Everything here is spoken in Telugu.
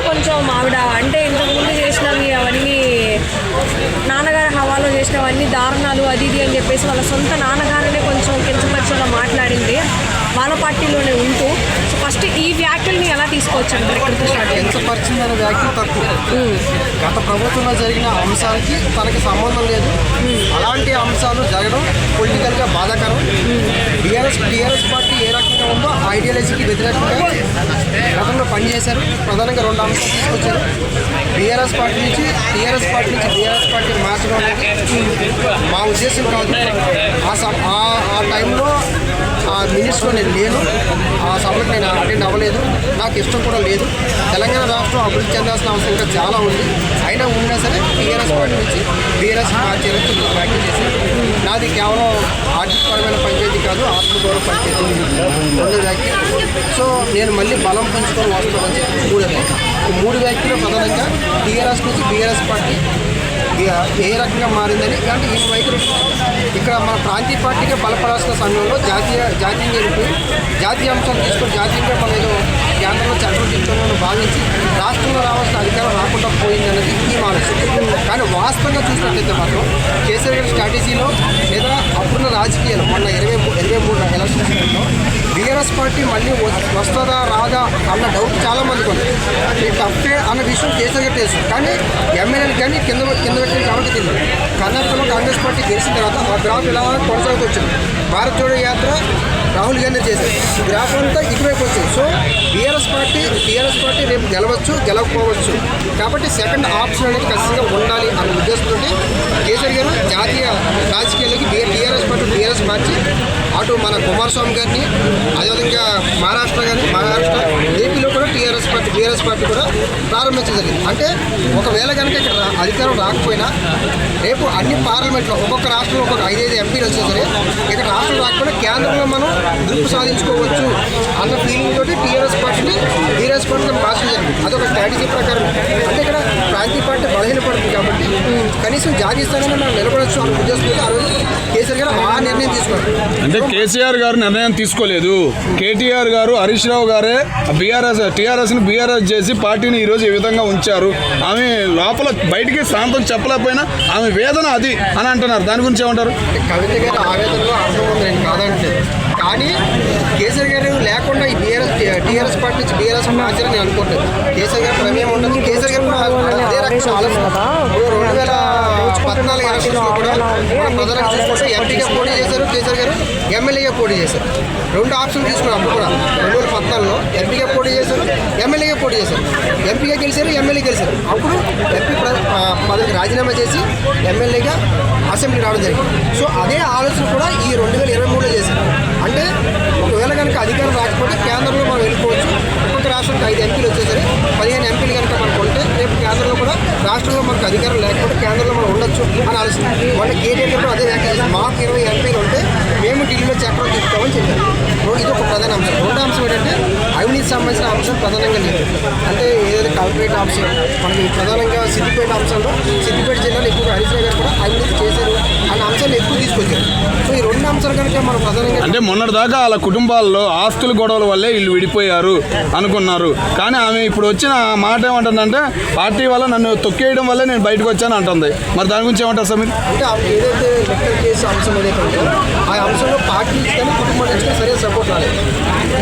కొంచెం ఆవిడ అంటే ఇంతకుముందు చేసినవి అవన్నీ నాన్నగారి హవాలో చేసినవన్నీ దారుణాలు అది ఇది అని చెప్పేసి వాళ్ళ సొంత నాన్నగారినే కొంచెం కించపరిచేలా మాట్లాడింది వాళ్ళ పార్టీలోనే ఉంటూ. సో ఫస్ట్ ఈ వ్యాఖ్యల్ని ఎలా తీసుకోవచ్చు అంటారు? ఇక్కడితో స్టార్ట్ కించపరిచిందనే వ్యాఖ్యలు తక్కువ. గత ప్రభుత్వంలో జరిగిన అంశాలకి తనకి సంబంధం లేదు. అలాంటి అంశాలు జరగడం పొలిటికల్గా బాధాకరం. టీఆర్ఎస్ పార్టీ ఏ రకంగా ఉందో ఐడియాలజీకి వ్యతిరేకంగా గతంలో పనిచేశారు. ప్రధానంగా 2 అంశాలు తీసుకొచ్చారు. టీఆర్ఎస్ పార్టీ నుంచి బీఆర్ఎస్ పార్టీని మార్చడం అనేది మా ఉద్దేశం కాదు. ఆ టైంలో ఆ మినిస్టర్లో నేను లేను, ఆ సభలకు నేను అటెండ్ అవ్వలేదు, నాకు ఇష్టం కూడా లేదు. తెలంగాణ రాష్ట్రం అభివృద్ధి చెందాల్సిన అవసరం ఇంకా చాలా ఉంది. అయినా ఉన్నా సరే టీఆర్ఎస్ పార్టీ నుంచి బీఆర్ఎస్ మార్చేయాలని వ్యాఖ్య చేశాను. నాది కేవలం ఆర్థికపరమైన పంచాయతీ కాదు, ఆత్మగౌరవ పంచాయతీ 2 వ్యాఖ్య. సో నేను మళ్ళీ బలం పంచుకొని వస్తామని చెప్పి 3 వ్యాఖ్య. ఈ 3 వ్యాఖ్యలు ప్రధానంగా టీఆర్ఎస్ నుంచి బీఆర్ఎస్ పార్టీ ఏ రకంగా మారిందని. అంటే ఈ వైఖరి ఇక్కడ మన ప్రాంతీయ పార్టీగా బలపడాల్సిన సమయంలో జాతీయంగా వెళ్ళిపోయి జాతీయ అంశాలు తీసుకొని జాతీయంగా మనం ఏదో కేంద్రంలో చట్టం తీసుకున్నామని భావించి రాష్ట్రంలో రావాల్సిన అధికారం రాకుండా పోయింది అనేది ఈ ఆలోచన. కానీ వాస్తవంగా చూసినట్లయితే మాత్రం కేసీఆర్ గారి స్ట్రాటజీలో లేదా అప్పుడున్న రాజకీయాలు మొన్న 23 ఎలక్షన్స్లో బీఆర్ఎస్ పార్టీ మళ్ళీ వస్తుందా రాదా అన్న డౌట్ చాలామందికి ఉంది. ఇది తప్పే అన్న విషయం కేసీఆర్ గారు తెలుసు. కానీ ఎమ్మెల్యేలు కానీ కింద వ్యక్తులు కాబట్టి తెలియదు. కర్ణాటకలో కాంగ్రెస్ పార్టీ గెలిచిన తర్వాత ఆ గ్రాఫ్ ఇలా కొనసాగుతూ వచ్చింది. భారత్ జోడో యాత్ర రాహుల్ గాంధీ చేశారు. ఈ గ్రాఫ్ అంతా ఇటువైపు వచ్చింది. సో టీఆర్ఎస్ పార్టీ రేపు గెలవచ్చు, గెలవకపోవచ్చు. కాబట్టి సెకండ్ ఆప్షన్ అనేది ఖచ్చితంగా ఉండాలి అనే ఉద్దేశంతో కేసీఆర్ గారు జాతీయ రాజకీయాలకి టీఆర్ఎస్ మార్చి అటు మన కుమారస్వామి గారిని అదేవిధంగా మహారాష్ట్ర ఏపీలో కూడా బీఆర్ఎస్ పార్టీ కూడా ప్రారంభించడం జరిగింది. అంటే ఒకవేళ కనుక ఇక్కడ అధికారం రాకపోయినా రేపు అన్ని పార్లమెంట్లో ఒక్కొక్క రాష్ట్రంలో ఒక్కొక్క 5 ఎంపీలు వచ్చినా సరే ఇక్కడ రాష్ట్రం రాకపోయినా కేంద్రంలో మనం గ్రూప్ సాధించుకోవచ్చు అన్న ఫీలింగ్ తోటి టీఆర్ఎస్ పార్టీని బీఆర్ఎస్ పార్టీని మార్చడం జరిగింది. అదొక స్ట్రాటజీ ప్రకారం. అంటే ఇక్కడ ప్రాంతీయ పార్టీ బలహీనపడుతుంది కాబట్టి కనీసం జాతీయ స్థాయిలో మనం నిలబడవచ్చు అన్న ఉద్దేశంతో ఆ రోజు కేసీఆర్ గారు ఆ నిర్ణయం తీసుకున్నారు. అంటే కేసీఆర్ గారు నిర్ణయం తీసుకోలేదు. కేటీఆర్ గారు, హరీష్ రావు గారే టీఆర్ఎస్ని బీఆర్ఎస్ చేసి పార్టీని ఈరోజు ఈ విధంగా ఉంచారు. ఆమె లోపల బయటికి శాంతం చెప్పలేకపోయినా ఆమె వేదన అది అని అంటున్నారు. దాని గురించి ఏమంటారు? కవిత గారి ఆవేదనలో అర్థం ఉంది, నేను కాదంటలేదు. కానీ కేసీఆర్ గారు లేకుండా ఈ టీఆర్ఎస్ పార్టీ నుంచి బీఆర్ఎస్ మార్చారని నేను అనుకోలేదు. కేసీఆర్ గారు ప్రమేయం ఉండదు. కేసీఆర్ గారు అదే రకంగా ఆలోచన. 2014 ఎలక్షన్స్లో కూడా ప్రధానంగా చూసుకుంటే ఎంపీగా పోటీ చేశారు కేసీఆర్ గారు, ఎమ్మెల్యేగా పోటీ చేశారు. 2 ఆప్షన్లు తీసుకున్నాం. అప్పుడు కూడా 2014లో ఎంపీగా పోటీ చేశారు, ఎమ్మెల్యేగా పోటీ చేశారు. ఎంపీగా గెలిచారు, ఎమ్మెల్యే గెలిచారు. అప్పుడు ఎంపీ పదవికి రాజీనామా చేసి ఎమ్మెల్యేగా అసెంబ్లీ రావడం జరిగింది. సో అదే ఆలోచన కూడా ఈ 2023లో చేశారు. అంటే ఒకవేళ కనుక అధికారం రాకపోతే కేంద్రంలో మనం వెళ్ళిపోవచ్చు. ఒక్కొక్క రాష్ట్రానికి 5 ఎంపీలు వచ్చేసరి 15 ఎంపీలు కనుక మనకు ఉంటే రేపు కేంద్రంలో కూడా రాష్ట్రంలో మనకు అధికారం లేకపోతే కేంద్రంలో మనం ఉండొచ్చు అని ఆలోచన. వాళ్ళ కేటీఆర్ గారు అదే వ్యాఖ్య చేసి మాకు 20 ఎంపీలు ఉంటే మేము ఢిల్లీలో చక్రం తిప్పుతామని చెప్పారు. ఇది ఒక ప్రధాన అంశం. 2వ అంశం ఏంటంటే అవినీతి సంబంధించిన అంశం ప్రధానంగా లేదు. అంటే ఏదైతే కలెక్టరేట్ అంశం మనకి ప్రధానంగా సిద్దిపేట అంశంలో సిద్దిపేట జిల్లాలో ఎక్కువ హరీష్ రావు గారు కూడా అవినీతి చేశారు అన్న అంశాలు ఎక్కువ తీసుకొచ్చారు. సో ఈ 2 అంశాలు కనుక మనం ప్రధానంగా అంటే మొన్నటిదాకా వాళ్ళ కుటుంబాల్లో ఆస్తుల గొడవల వల్లే వీళ్ళు విడిపోయారు అనుకున్నారు. కానీ ఆమె ఇప్పుడు వచ్చిన మాట ఏమంటుందంటే పార్టీ వల్ల నన్ను తొక్కేయడం వల్లే నేను బయటకు వచ్చాను అంటుంది. మరి దాని గురించి ఏమంటారు సార్ మీరు? అంటే ఏదైతే లిక్కర్ కేసు అంశం ఏదైతే ఉందో ఆ అంశంలో పార్టీ నుంచి కానీ కుటుంబం నుంచి కానీ సరైన సపోర్ట్ రాలేదు. ఇది